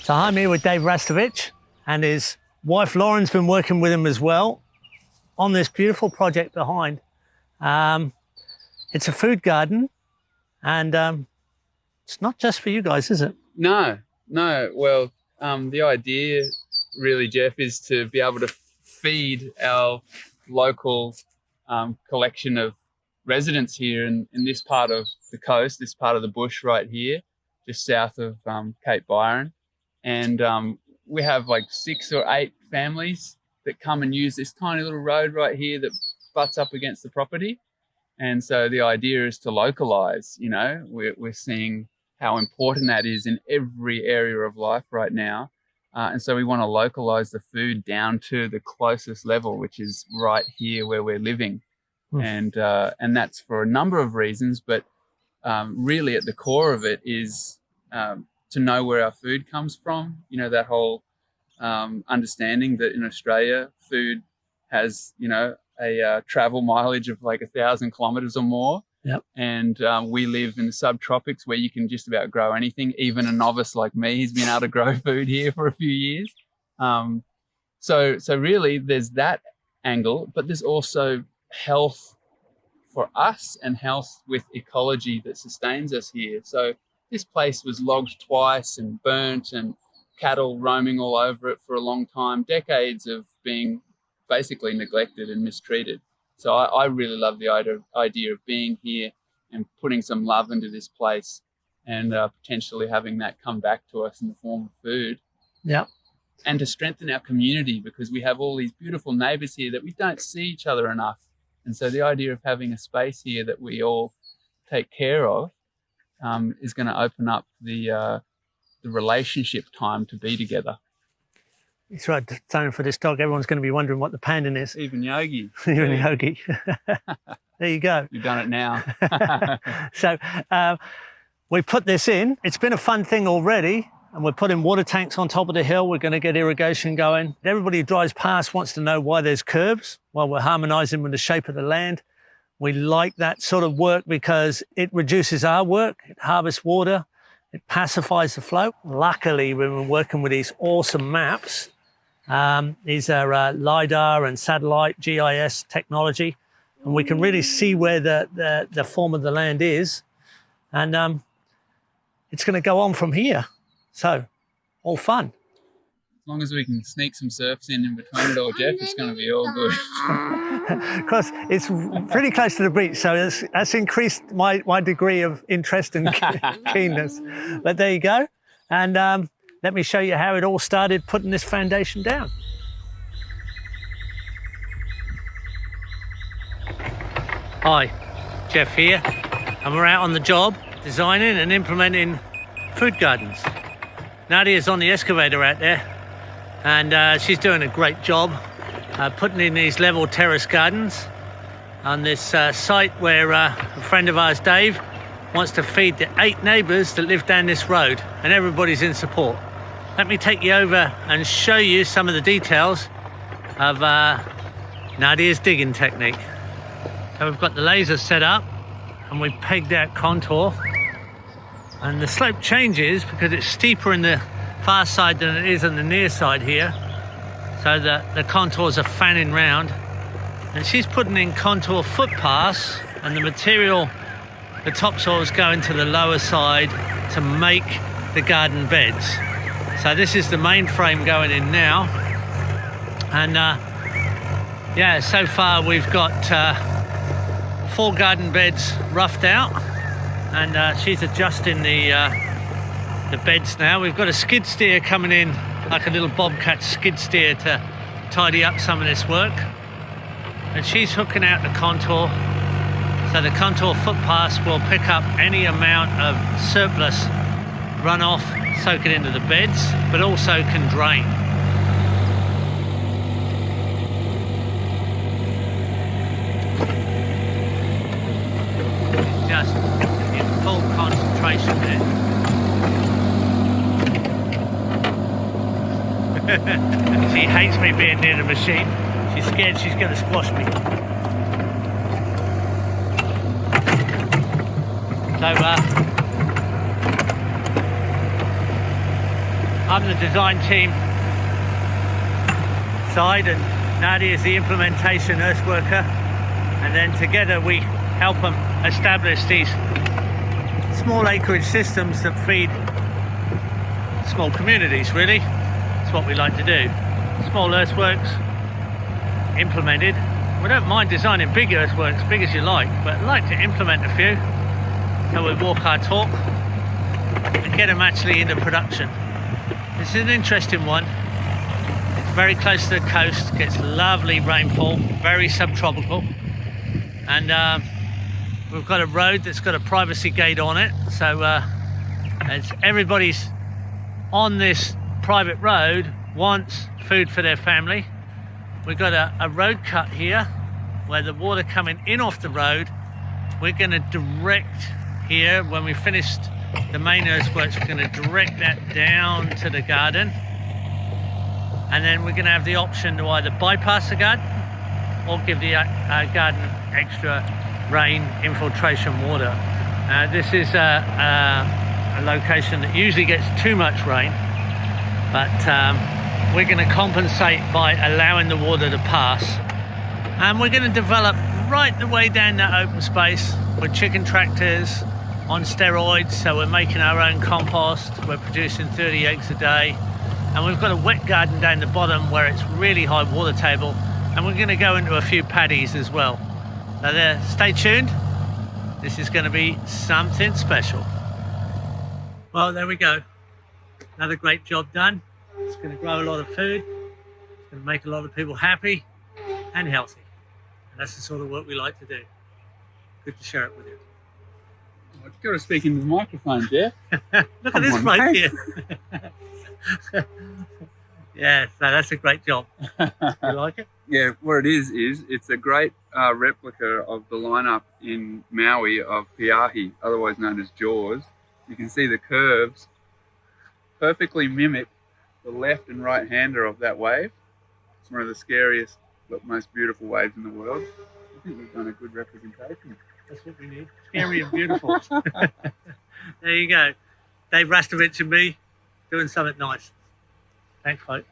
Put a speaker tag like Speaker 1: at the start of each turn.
Speaker 1: So I'm here with Dave Rastovich, and his wife Lauren's been working with him as well on this beautiful project behind. It's a food garden, and it's not just for you guys, is it?
Speaker 2: No. Well, the idea really, Geoff, is to be able to feed our local collection of residents here in this part of the coast, this part of the bush right here, just south of Cape Byron. And we have like 6 or 8 families that come and use this tiny little road right here that butts up against the property. And so the idea is to localize. You know, we're seeing how important that is in every area of life right now. And so we want to localize the food down to the closest level, which is right here where we're living. And that's for a number of reasons, but really at the core of it is to know where our food comes from. You know, that whole understanding that in Australia, food has, you know, a travel mileage of like 1,000 kilometers or more.
Speaker 1: Yep. And
Speaker 2: we live in the subtropics where you can just about grow anything. Even a novice like me, he's been able to grow food here for a few years. So really there's that angle, but there's also health for us and health with ecology that sustains us here. So this place was logged twice and burnt, and cattle roaming all over it for a long time, decades of being basically neglected and mistreated. So I really love the idea of being here and putting some love into this place, and potentially having that come back to us in the form of food.
Speaker 1: Yeah.
Speaker 2: And to strengthen our community, because we have all these beautiful neighbours here that we don't see each other enough. And so the idea of having a space here that we all take care of is going to open up the relationship time to be together.
Speaker 1: It's right. Time for this dog. Everyone's going to be wondering what the pandan is.
Speaker 2: Even Yogi.
Speaker 1: Even Yogi. There you go.
Speaker 2: You've done it now.
Speaker 1: So we put this in. It's been a fun thing already. And we're putting water tanks on top of the hill. We're going to get irrigation going. Everybody who drives past wants to know why there's curbs. Well, we're harmonizing with the shape of the land. We like that sort of work because it reduces our work. It harvests water. It pacifies the flow. Luckily, we've been working with these awesome maps. These are LiDAR and satellite GIS technology. And we can really see where the form of the land is. And it's going to go on from here. So, all fun.
Speaker 2: As long as we can sneak some surfs in between it all, Geoff, it's going to be all good.
Speaker 1: Because it's pretty close to the beach, so that's increased my degree of interest and keenness. But there you go. And let me show you how it all started putting this foundation down. Hi, Geoff here. And we're out on the job designing and implementing food gardens. Nadia's on the excavator out there, and she's doing a great job putting in these level terrace gardens on this site where a friend of ours, Dave, wants to feed the 8 neighbours that live down this road, and everybody's in support. Let me take you over and show you some of the details of Nadia's digging technique. So we've got the laser set up and we've pegged out contour. And the slope changes because it's steeper in the far side than it is on the near side here. So the contours are fanning round. And she's putting in contour footpaths, and the material, the topsoil is going to the lower side to make the garden beds. So this is the main frame going in now. And yeah, so far we've got 4 garden beds roughed out. And she's adjusting the beds now. We've got a skid steer coming in, like a little bobcat skid steer, to tidy up some of this work. And she's hooking out the contour, so the contour footpaths will pick up any amount of surplus runoff, soak it into the beds, but also can drain. Just in full concentration there. She hates me being near the machine. She's scared she's going to squash me. So I'm the design team side and Nadia is the implementation earth worker, and then together we help them establish these small acreage systems that feed small communities. Really, it's what we like to do. Small earthworks implemented. We don't mind designing big earthworks, big as you like, but I like to implement a few so we walk our talk and get them actually into production. This is an interesting one. It's very close to the coast, gets lovely rainfall, very subtropical, and we've got a road that's got a privacy gate on it, so as everybody's on this private road wants food for their family. We've got a road cut here where the water coming in off the road, we're going to direct here when we finished the main earthworks, we're going to direct that down to the garden, and then we're going to have the option to either bypass the garden or give the garden extra rain infiltration water. This is a location that usually gets too much rain, but we're going to compensate by allowing the water to pass, and we're going to develop right the way down that open space with chicken tractors on steroids. So we're making our own compost, we're producing 30 eggs a day, and we've got a wet garden down the bottom where it's really high water table, and we're going to go into a few paddies as well. So there, stay tuned, this is going to be something special. Well, there we go, another great job done. It's going to grow a lot of food, it's going to make a lot of people happy and healthy, and that's the sort of work we like to do. Good to share it with you.
Speaker 2: I've got to speak into the microphone, Geoff.
Speaker 1: Look at this bloke here. Yeah, so that's a great job. You like it?
Speaker 2: Yeah, what it is it's a great replica of the lineup in Maui of Piahi, otherwise known as Jaws. You can see the curves perfectly mimic the left and right hander of that wave. It's one of the scariest but most beautiful waves in the world. I think we've done a good representation.
Speaker 1: That's what we need. Scary and beautiful. There you go. Dave Rastovich and me doing something nice. Thanks, folks.